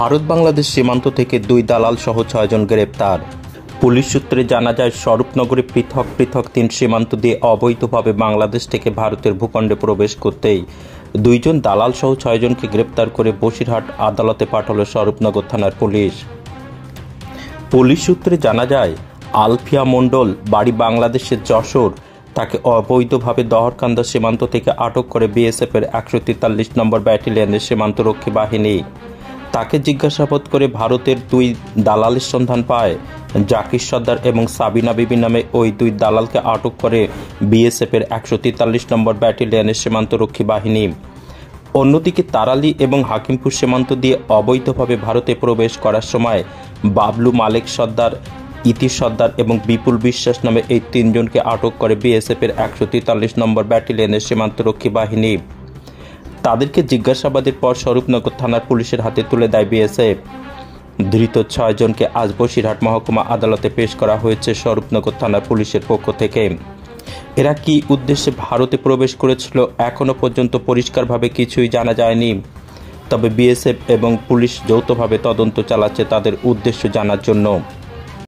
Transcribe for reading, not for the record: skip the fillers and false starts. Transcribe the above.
ভারত বাংলাদেশ সীমান্ত থেকে 2 দালাল সহ 6 জন গ্রেপ্তার। পুলিশ সূত্রে জানা যায়, স্বরূপনগরে পৃথক পৃথক 3 সীমান্ত দিয়ে অবৈধভাবে বাংলাদেশ থেকে ভারতের ভূখণ্ডে প্রবেশ করতেই 2 জন দালাল সহ 6 জনকে গ্রেপ্তার করে বসিরহাট আদালতে পাঠালো স্বরূপনগর থানার পুলিশ। পুলিশ সূত্রে জানা যায়, আলফিয়া মণ্ডল, বাড়ি বাংলাদেশের যশোর, তাকে অবৈধভাবে দহরকান্দা সীমান্ত থেকে আটক করে বিএসএফের 143 নম্বর ব্যাটালিয়নের সীমান্তরক্ষী বাহিনী। তাকে জিজ্ঞাসাবাদ করে ভারতের 2 দালালের সন্ধান পায়। জাকির সর্দার এবং সাবিনা বিবি নামে ওই 2 দালালকে আটক করে বিএসএফের 143 নম্বর ব্যাটালিয়নের সীমান্তরক্ষী বাহিনী। অন্যদিকে তারালি এবং হাকিমপুর সীমান্ত দিয়ে অবৈধভাবে ভারতে প্রবেশ করার সময় বাবলু মালেক সর্দার, ইতি সর্দার এবং বিপুল বিশ্বাস নামে এই 3 জনকে আটক করে বিএসএফের 143 নম্বর ব্যাটালিয়নের সীমান্তরক্ষী বাহিনী। তাদেরকে জিজ্ঞাসাবাদের পর স্বরূপনগর থানার পুলিশের হাতে তুলে দেয় বিএসএফ। ধৃত 6 জনকে আজ বসিরহাট মহকুমা আদালতে পেশ করা হয়েছে স্বরূপনগর থানার পুলিশের পক্ষ থেকে। এরা কী উদ্দেশ্যে ভারতে প্রবেশ করেছিল এখনও পর্যন্ত পরিষ্কারভাবে কিছুই জানা যায়নি। তবে বিএসএফ এবং পুলিশ যৌথভাবে তদন্ত চালাচ্ছে তাদের উদ্দেশ্য জানার জন্য।